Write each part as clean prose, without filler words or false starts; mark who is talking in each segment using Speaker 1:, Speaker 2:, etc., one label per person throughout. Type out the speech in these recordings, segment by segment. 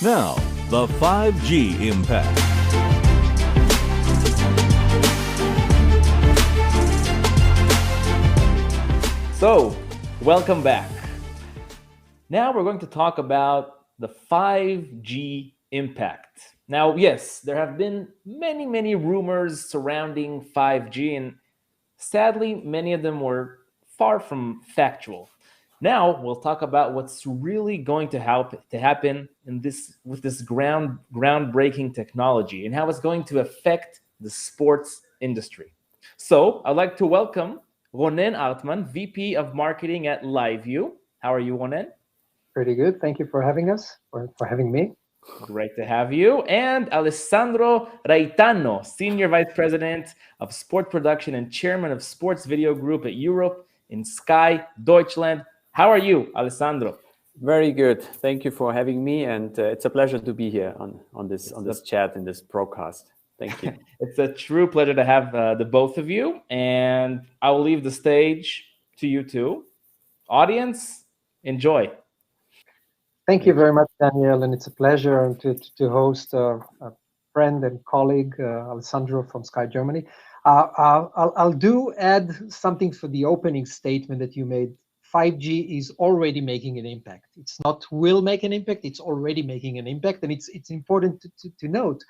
Speaker 1: Now, the 5G impact.
Speaker 2: So, welcome back. Now we're going to talk about the 5G impact. Now, yes, there have been many rumors surrounding 5G, and sadly, many of them were far from factual. Now we'll talk about what's really going to happen in this with this groundbreaking technology and how it's going to affect the sports industry. So I'd like to welcome Ronen Artman, VP of Marketing at LiveView. How are you, Ronen?
Speaker 3: Pretty good. Thank you for having us, or for having me.
Speaker 2: Great to have you. And Alessandro Raitano, Senior Vice President of Sport Production and Chairman of Sports Video Group at Europe in Sky Deutschland. How are you, Alessandro?
Speaker 4: Very good. Thank you for having me, and it's a pleasure to be here on this chat in this broadcast. Thank you.
Speaker 2: It's a true pleasure to have the both of you, and I will leave the stage to you two. Audience, enjoy.
Speaker 3: Thank you very much, Daniel, and it's a pleasure to host a friend and colleague, Alessandro from Sky Germany. I'll add something for the opening statement that you made. 5G is already making an impact. It's not will make an impact, it's already making an impact, and it's important to note.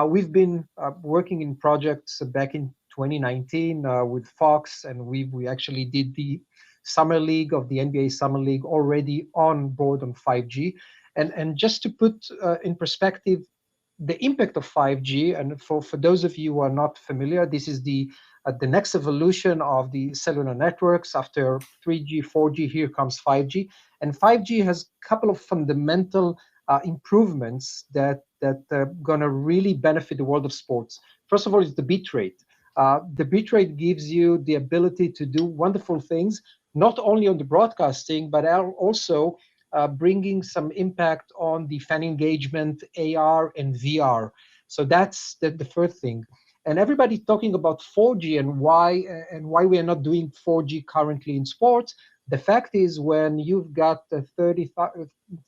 Speaker 3: We've been working in projects back in 2019 with Fox, and we actually did the Summer League of the NBA Summer League already on board on 5G. And just to put in perspective the impact of 5G, and for those of you who are not familiar, this is the next evolution of the cellular networks. After 3G, 4G, here comes 5G. And 5G has a couple of fundamental improvements that are going to really benefit the world of sports. First of all, is the bit rate. The bit rate gives you the ability to do wonderful things, not only on the broadcasting, but also bringing some impact on the fan engagement, AR and VR. So that's the first thing. And everybody's talking about 4G and why we are not doing 4G currently in sports. The fact is, when you've got 30,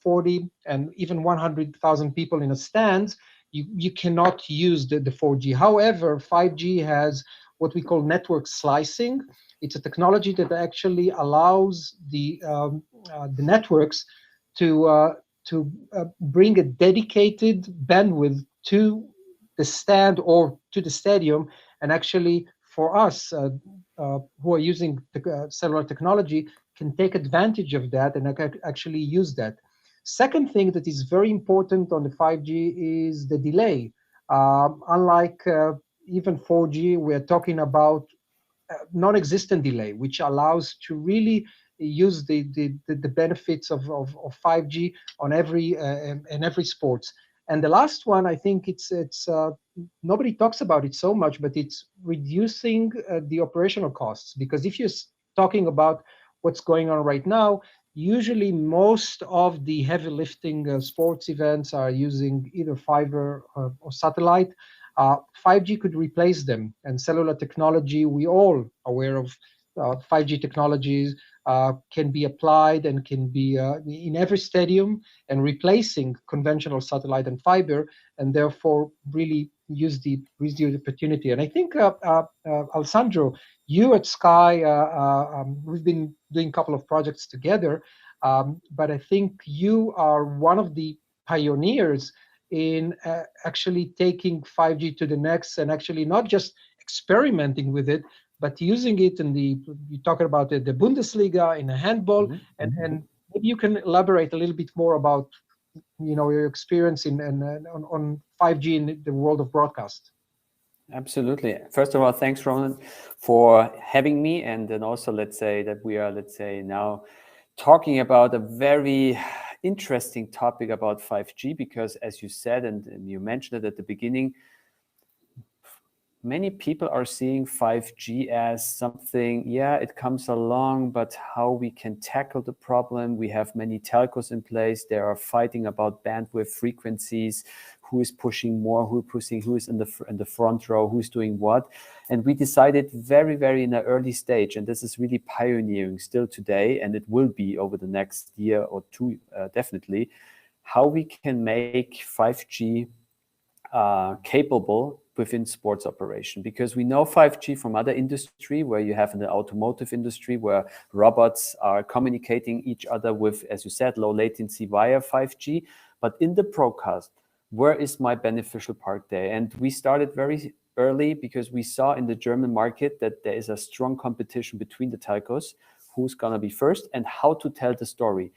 Speaker 3: 40, and even 100,000 people in a stand, you cannot use the 4G. However, 5G has what we call network slicing. It's a technology that actually allows the networks to bring a dedicated bandwidth to the stand or to the stadium, and actually for us who are using cellular technology can take advantage of that and actually use that. Second thing that is very important on the 5G is the delay. Unlike even 4G, we're talking about non-existent delay, which allows to really use the benefits of 5G on every sports. And the last one, I think it's nobody talks about it so much, but it's reducing the operational costs. Because if you're talking about what's going on right now, usually most of the heavy lifting sports events are using either fiber or satellite. 5G could replace them, and cellular technology, we all aware of 5G technologies can be applied and can be in every stadium and replacing conventional satellite and fiber, and therefore really use the opportunity. And I think, Alessandro, you at Sky, we've been doing a couple of projects together, but I think you are one of the pioneers in actually taking 5G to the next, and actually not just experimenting with it, but using it in you talk about the Bundesliga, in a handball, and maybe you can elaborate a little bit more about your experience on 5G in the world of broadcast.
Speaker 4: Absolutely. First of all, thanks, Ronan, for having me, and then also let's say that we are now talking about a very interesting topic about 5G, because as you said and you mentioned it at the beginning, many people are seeing 5G as something, it comes along, but how we can tackle the problem. We have many telcos in place. They are fighting about bandwidth frequencies, who is pushing more, who is in the front row, who's doing what. And we decided very, very in an early stage, and this is really pioneering still today, and it will be over the next year or two, definitely, how we can make 5G capable within sports operation, because we know 5G from other industry, where you have in the automotive industry where robots are communicating each other with, as you said, low latency via 5G. But in the broadcast, where is my beneficial part there? And we started very early because we saw in the German market that there is a strong competition between the telcos, who's going to be first and how to tell the story.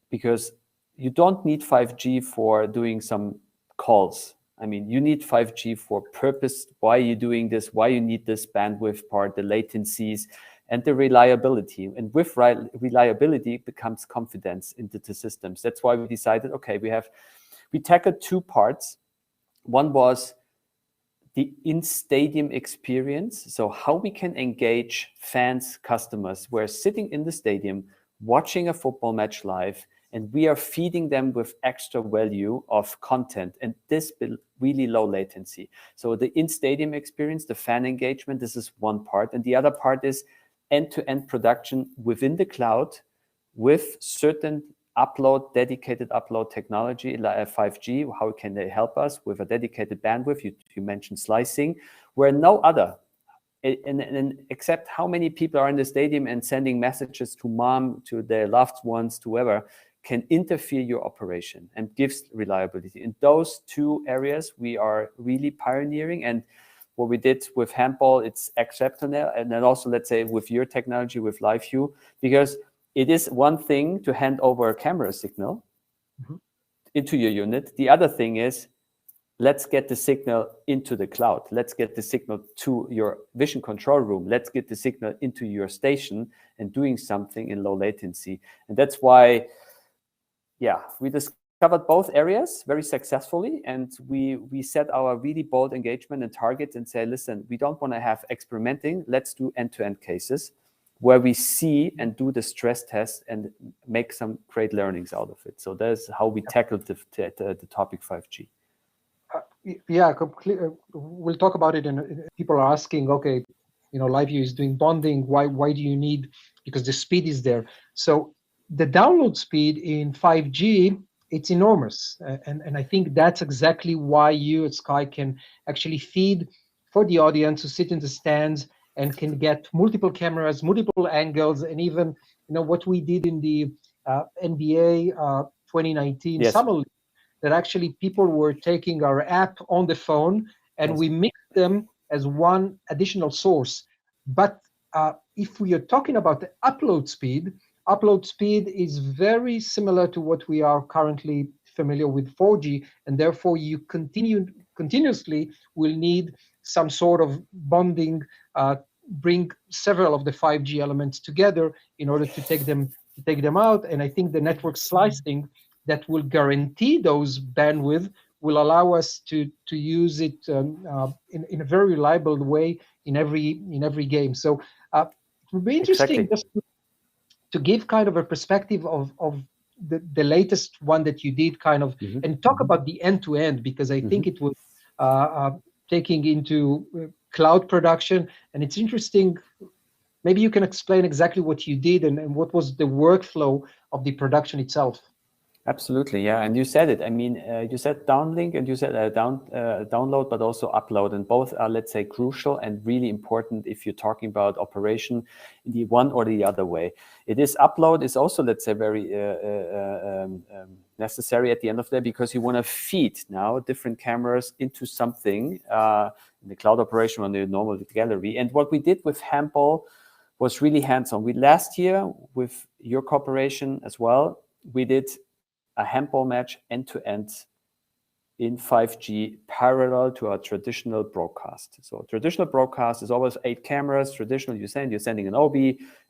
Speaker 4: Because you don't need 5G for doing some calls. I mean, you need 5G for purpose, why you're doing this, why you need this bandwidth part, the latencies, and the reliability. And with reliability becomes confidence into the systems. That's why we decided, okay, we tackled two parts. One was the in-stadium experience. So how we can engage fans, customers, who are sitting in the stadium, watching a football match live, and we are feeding them with extra value of content, and this really low latency. So the in-stadium experience, the fan engagement, this is one part. And the other part is end-to-end production within the cloud with certain dedicated upload technology, like 5G. How can they help us with a dedicated bandwidth? You mentioned slicing, where no other, and except how many people are in the stadium and sending messages to mom, to their loved ones, to whoever, can interfere your operation and gives reliability. In those two areas, we are really pioneering. And what we did with handball, it's exceptional. And then also, let's say, with your technology, with LiveView, because it is one thing to hand over a camera signal into your unit. The other thing is, let's get the signal into the cloud. Let's get the signal to your vision control room. Let's get the signal into your station and doing something in low latency. And that's why, we discovered both areas very successfully. And we set our really bold engagement and targets and say, listen, we don't want to have experimenting. Let's do end-to-end cases where we see and do the stress test and make some great learnings out of it. So that's how we tackled the topic 5G.
Speaker 3: Completely. We'll talk about it. And people are asking, okay, LiveView is doing bonding. Why do you need? Because the speed is there. So the download speed in 5G, it's enormous. And I think that's exactly why you at Sky can actually feed for the audience who sit in the stands and can get multiple cameras, multiple angles, and even what we did in the NBA 2019 Summer League, that actually people were taking our app on the phone and we mixed them as one additional source. But if we are talking about the upload speed is very similar to what we are currently familiar with 4G, and therefore you continuously will need some sort of bonding, bring several of the 5G elements together in order to take them out. And I think the network slicing that will guarantee those bandwidth will allow us to use it in a very reliable way in every game. So it would be interesting just to give kind of a perspective of the latest one that you did and talk about the end-to-end, because I think it was taking into cloud production, and it's interesting. Maybe you can explain exactly what you did and what was the workflow of the production itself.
Speaker 4: Absolutely, yeah. And you said it. I mean, you said downlink and you said download, but also upload. And both are, let's say, crucial and really important if you're talking about operation in the one or the other way. It is upload is also, let's say, very necessary at the end of the day, because you want to feed now different cameras into something in the cloud operation on the normal gallery. And what we did with handball was really hands-on. Last year, with your cooperation as well, we did a handball match end-to-end in 5G parallel to our traditional broadcast. So traditional broadcast is always 8 cameras. Traditional, you're sending an OB,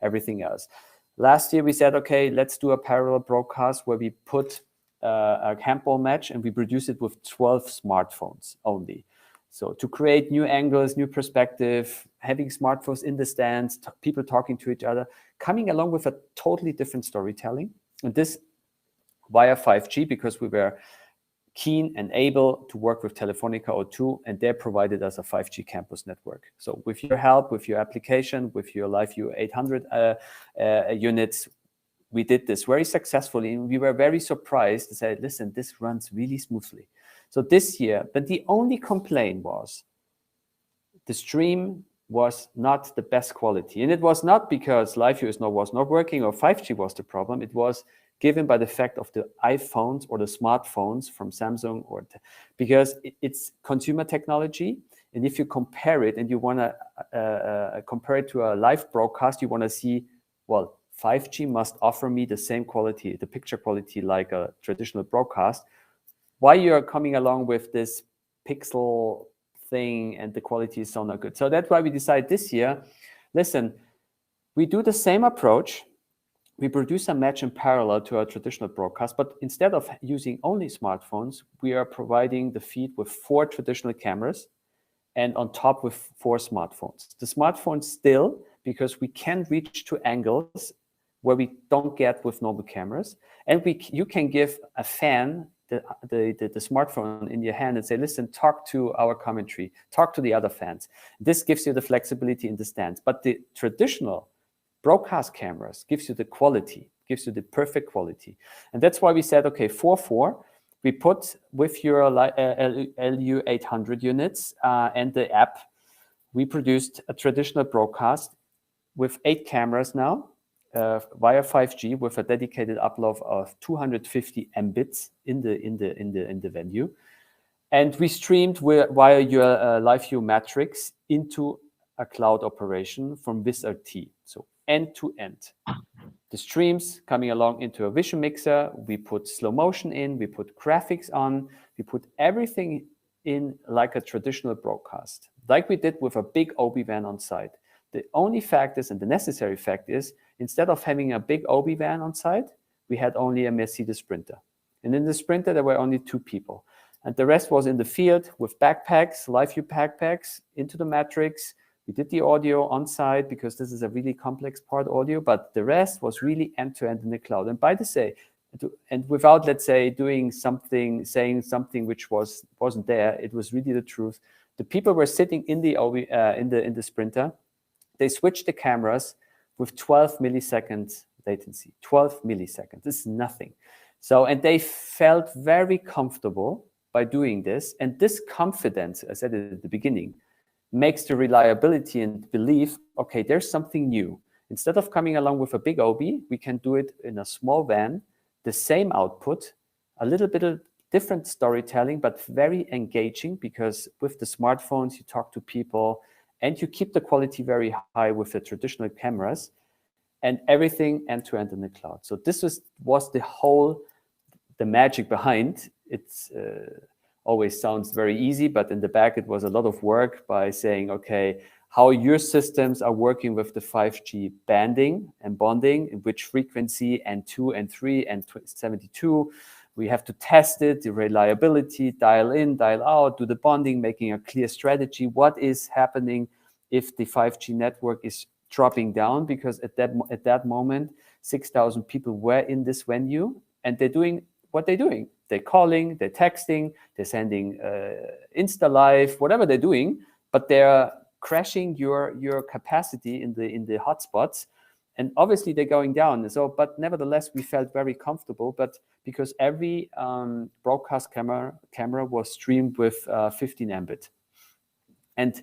Speaker 4: everything else. Last year we said, okay, let's do a parallel broadcast where we put a handball match and we produce it with 12 smartphones only. So to create new angles, new perspective, having smartphones in the stands, people talking to each other, coming along with a totally different storytelling. And this via 5G, because we were keen and able to work with Telefonica O2, and they provided us a 5G campus network. So with your help, with your application, with your LiveView 800 units, we did this very successfully, and we were very surprised to say, listen, this runs really smoothly. So this year, but the only complaint was the stream was not the best quality. And it was not because LiveView was not working or 5G was the problem. It was given by the fact of the iPhones or the smartphones from Samsung, because it's consumer technology. And if you compare it and you want to compare it to a live broadcast, you want to see, well, 5G must offer me the same quality, the picture quality like a traditional broadcast. Why you're coming along with this pixel thing and the quality is so not good? So that's why we decided this year, listen, we do the same approach. We produce a match in parallel to our traditional broadcast, but instead of using only smartphones, we are providing the feed with 4 traditional cameras and on top with 4 smartphones. The smartphones still, because we can reach to angles where we don't get with normal cameras. And you can give a fan the smartphone in your hand and say, listen, talk to our commentary, talk to the other fans. This gives you the flexibility in the stands. But the traditional broadcast cameras gives you the quality, gives you the perfect quality. And that's why we said, okay, 4-4, we put with your LU800 units and the app, we produced a traditional broadcast with 8 cameras now, via 5G with a dedicated upload of 250 Mbits in the venue, and we streamed via your LiveView Matrix into a cloud operation from WizRT, so end to end. The streams coming along into a vision mixer. We put slow motion in. We put graphics on. We put everything in like a traditional broadcast, like we did with a big OB van on site. The only fact is, and the necessary fact is, instead of having a big OB van on site, we had only a Mercedes Sprinter. And in the Sprinter, there were only 2 people. And the rest was in the field with backpacks, LiveView backpacks, into the Matrix. We did the audio on site because this is a really complex part audio, but the rest was really end-to-end in the cloud. And by the say, and without, let's say, doing something, saying something which wasn't there, it was really the truth. The people were sitting in the OB, in the Sprinter. They switched the cameras with 12 milliseconds latency. 12 milliseconds. This is nothing. So, and they felt very comfortable by doing this. And this confidence, I said it at the beginning, makes the reliability and belief, okay, there's something new. Instead of coming along with a big OB, we can do it in a small van, the same output, a little bit of different storytelling, but very engaging, because with the smartphones, you talk to people and you keep the quality very high with the traditional cameras, and everything end-to-end in the cloud. So this was the magic behind. It's always sounds very easy, but in the back, it was a lot of work by saying, okay, how your systems are working with the 5G banding and bonding, in which frequency, and 2 and 3 and 72. We have to test it, the reliability, dial in, dial out, do the bonding, making a clear strategy. What is happening if the 5G network is dropping down? Because at that moment, 6,000 people were in this venue, and they're doing what they're doing. They're calling, they're texting, they're sending Insta Live, whatever they're doing, but they're crashing your capacity in the hotspots. And obviously they're going down. So, but nevertheless, we felt very comfortable. But because every broadcast camera was streamed with 15 Mbit, and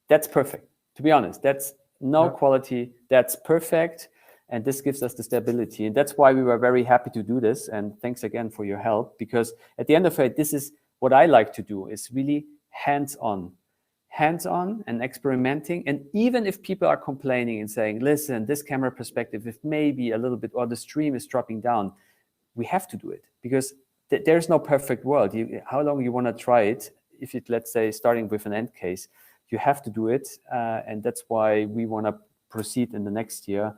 Speaker 4: that's perfect. To be honest, that's no quality. That's perfect, and this gives us the stability. And that's why we were very happy to do this. And thanks again for your help, because at the end of it, this is what I like to do: is really hands-on and experimenting. And even if people are complaining and saying, listen, this camera perspective, if maybe a little bit, or the stream is dropping down, we have to do it, because there's no perfect world. How long you want to try it? If it, let's say, starting with an end case, you have to do it. And that's why we want to proceed in the next year,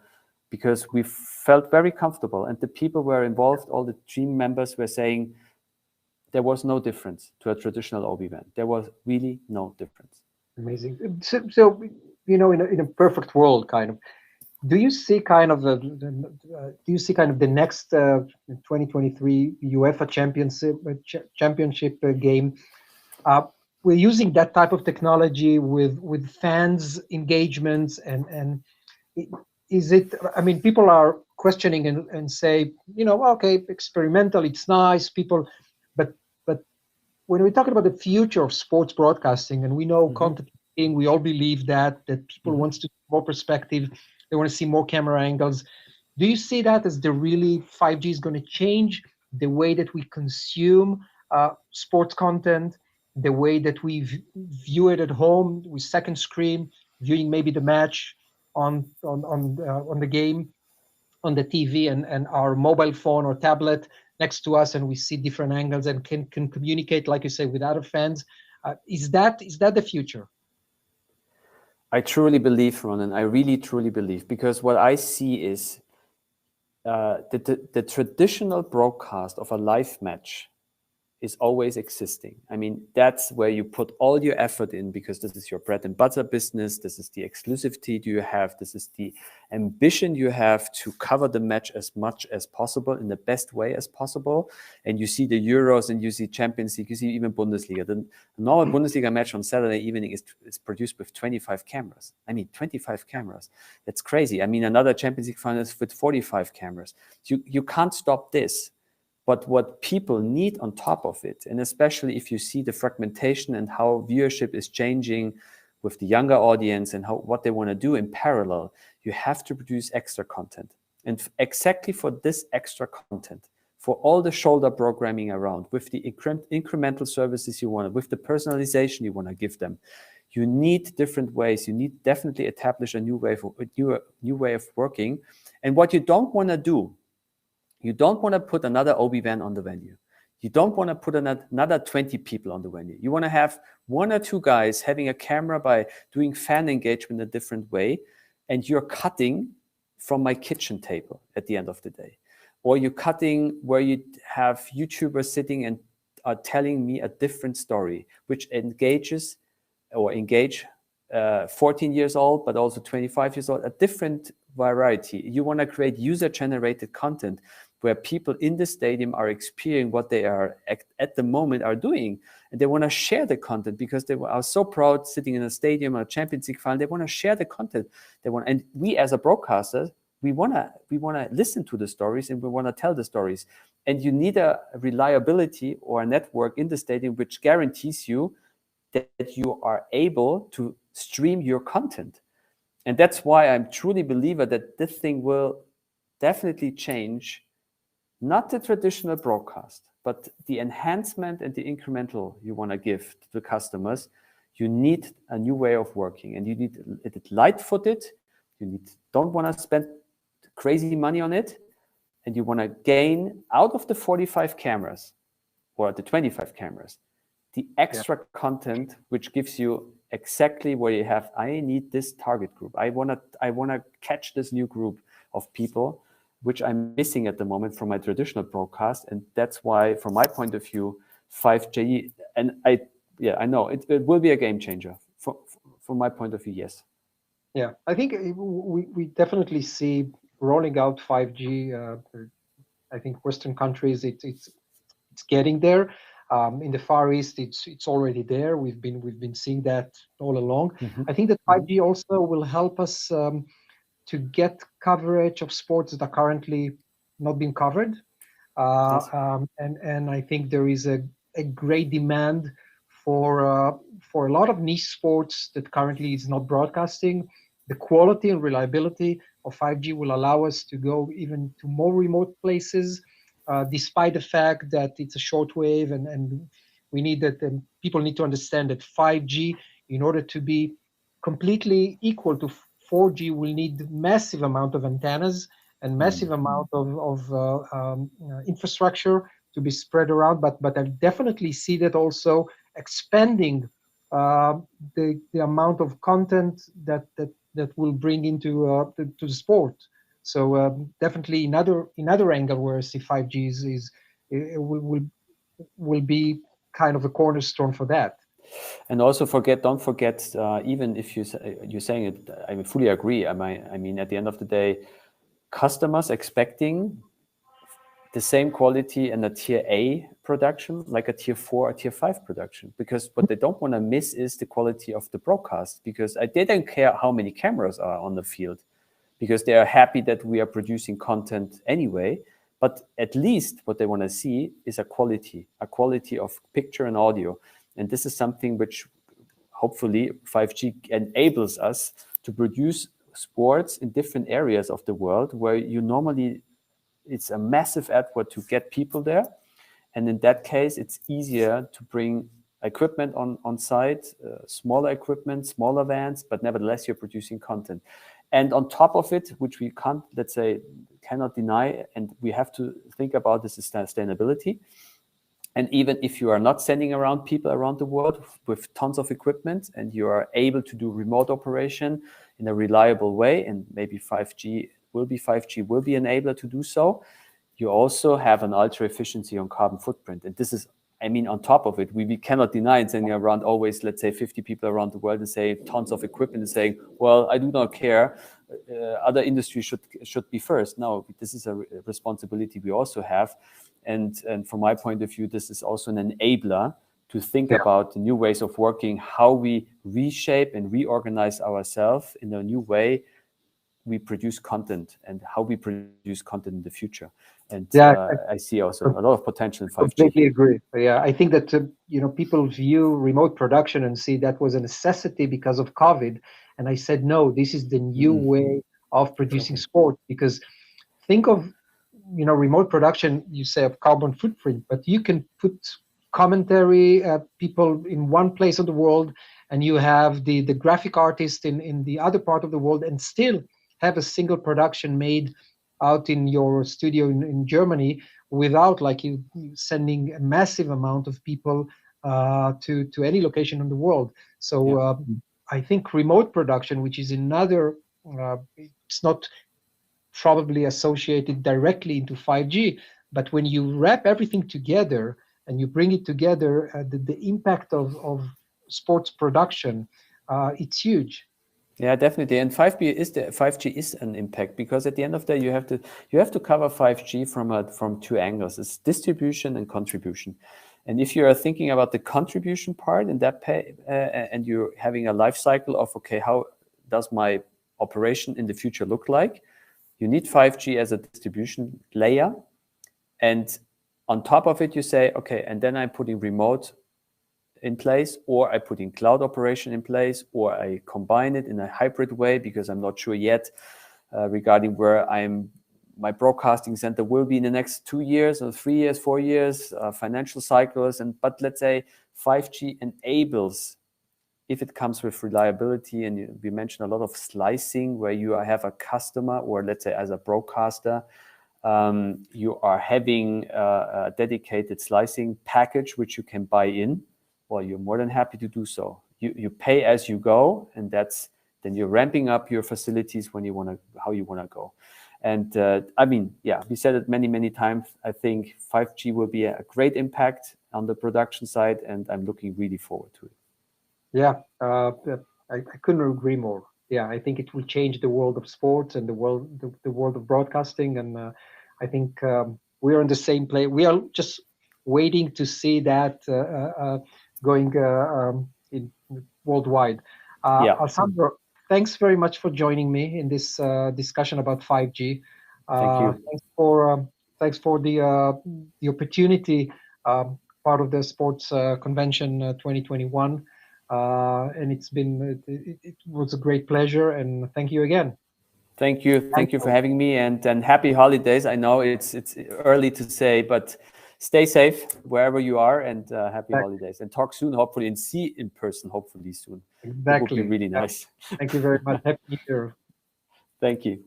Speaker 4: because we felt very comfortable. And the people were involved, all the team members were saying there was no difference to a traditional OB van. There was really no difference.
Speaker 3: Amazing. So you know, in a perfect world, kind of, do you see kind of the next 2023 UEFA championship game? We're using that type of technology with fans' engagements, and is it? I mean, people are questioning and say, okay, experimental, it's nice, people, but when we talk about the future of sports broadcasting, and we know content marketing, we all believe that people wants to see more perspective, they want to see more camera angles. Do you see that as the really 5G is going to change the way that we consume sports content, the way that we view it at home with second screen, viewing maybe the match on the game on the TV and our mobile phone or tablet next to us, and we see different angles and can communicate, like you say, with other fans? Is that the future?
Speaker 4: I truly believe, Ronan. I really truly believe, because what I see is the traditional broadcast of a live match is always existing. I mean, that's where you put all your effort in, because this is your bread and butter business. This is the exclusivity you have. This is the ambition you have to cover the match as much as possible in the best way as possible. And you see the Euros and you see Champions League, you see even Bundesliga. The normal Bundesliga match on Saturday evening is produced with 25 cameras. I mean, 25 cameras. That's crazy. I mean, another Champions League final is with 45 cameras. You can't stop this. But what people need on top of it, and especially if you see the fragmentation and how viewership is changing with the younger audience and what they want to do in parallel, you have to produce extra content. And exactly for this extra content, for all the shoulder programming around, with the incremental services you want, with the personalization you want to give them, you need different ways. You need definitely establish a new way of working. And what you don't want to do, you don't want to put another Obi-Wan on the venue. You don't want to put another 20 people on the venue. You want to have one or two guys having a camera by doing fan engagement a different way, and you're cutting from my kitchen table at the end of the day. Or you're cutting where you have YouTubers sitting and are telling me a different story, which engage 14 years old, but also 25 years old, a different variety. You want to create user-generated content where people in the stadium are experiencing what they are at the moment are doing. And they want to share the content because they are so proud sitting in a stadium or a Champions League final. They want to share the content. And we as a broadcaster, we want to listen to the stories and we want to tell the stories. And you need a reliability or a network in the stadium which guarantees you that you are able to stream your content. And that's why I'm truly a believer that this thing will definitely change, not the traditional broadcast, but the enhancement and the incremental you want to give to the customers. You need a new way of working, and you need it light-footed. Don't want to spend crazy money on it, and you want to gain out of the 45 cameras or the 25 cameras, the extra content which gives you exactly where you have, I need this target group. I want to catch this new group of people, which I'm missing at the moment from my traditional broadcast. And that's why, from my point of view, 5G, and I know it will be a game changer. From my point of view, yes.
Speaker 3: Yeah, I think we definitely see rolling out 5G. I think Western countries, it's getting there. In the Far East, it's already there. We've been seeing that all along. I think that 5G also will help us to get coverage of sports that are currently not being covered.
Speaker 4: Yes.
Speaker 3: And I think there is a great demand for a lot of niche sports that currently is not broadcasting. The quality and reliability of 5G will allow us to go even to more remote places, despite the fact that it's a shortwave, and we need that. People need to understand that 5G, in order to be completely equal to 4G, will need massive amount of antennas and massive amount of infrastructure to be spread around. But I definitely see that also expanding the amount of content that will bring into to the sport. So definitely another angle where I see 5G will be kind of a cornerstone for that.
Speaker 4: And also don't forget, even if you're saying it, I fully agree. I mean, at the end of the day, customers expecting the same quality in a tier A production like a tier 4 or tier 5 production, because what they don't want to miss is the quality of the broadcast, because they don't care how many cameras are on the field. because they are happy that we are producing content anyway. But at least what they want to see is a quality of picture and audio. And this is something which hopefully 5G enables us to produce sports in different areas of the world where you normally, it's a massive effort to get people there. And in that case, it's easier to bring equipment on site, smaller equipment, smaller vans, but nevertheless, you're producing content. And on top of it, which we can't, let's say, cannot deny, and we have to think about, this is sustainability. And even if you are not sending around people around the world with tons of equipment and you are able to do remote operation in a reliable way, and maybe 5G will be an enabler to do so, you also have an ultra efficiency on carbon footprint. And this is, I mean, on top of it, we cannot deny sending around always, let's say, 50 people around the world and say tons of equipment and saying, well, I do not care. Other industries should be first. No, this is a responsibility we also have. And from my point of view, this is also an enabler to think about the new ways of working, how we reshape and reorganize ourselves in a new way we produce content and how we produce content in the future. And I see also a lot of potential in 5G.
Speaker 3: Completely agree. Yeah, I think that people view remote production and see that was a necessity because of COVID. And I said, no, this is the new way of producing sport. Because think of remote production, you say of carbon footprint, but you can put commentary people in one place of the world, and you have the graphic artist in the other part of the world, and still have a single production made out in your studio in Germany without you sending a massive amount of people to any location in the world. So I think remote production, which is another, it's not probably associated directly into 5G, but when you wrap everything together and you bring it together, the impact of sports production, it's huge.
Speaker 4: Yeah, definitely. And 5G is an impact, because at the end of the day, you have to cover 5G from two angles. It's distribution and contribution. And if you are thinking about the contribution part in that and you're having a life cycle of, okay, how does my operation in the future look like? You need 5G as a distribution layer. And on top of it, you say, okay, and then I'm putting remote in place, or I put in cloud operation in place, or I combine it in a hybrid way, because I'm not sure yet regarding where my broadcasting center will be in the next 2 years or 3 years, 4 years, financial cycles. But let's say 5G enables, if it comes with reliability, and we mentioned a lot of slicing, where you have a customer, or let's say as a broadcaster, you are having a dedicated slicing package which you can buy in. Well, you're more than happy to do so. You pay as you go, and then you're ramping up your facilities how you want to go. And we said it many times. I think 5G will be a great impact on the production side, and I'm looking really forward to it.
Speaker 3: Yeah, I couldn't agree more. Yeah, I think it will change the world of sports and the world of broadcasting, and I think we're in the same place. We are just waiting to see that going in worldwide. Alessandro, thanks very much for joining me in this discussion about 5G.
Speaker 4: Thank you.
Speaker 3: Thanks for the opportunity, part of the sports convention 2021. And it was a great pleasure, and thank you again.
Speaker 4: Thank you for having me, and happy holidays. I know it's early to say, but stay safe wherever you are, and happy holidays, and talk soon, hopefully, and see in person, hopefully soon.
Speaker 3: Exactly.
Speaker 4: It would be really nice.
Speaker 3: Thank you very much. Happy New Year.
Speaker 4: Thank you.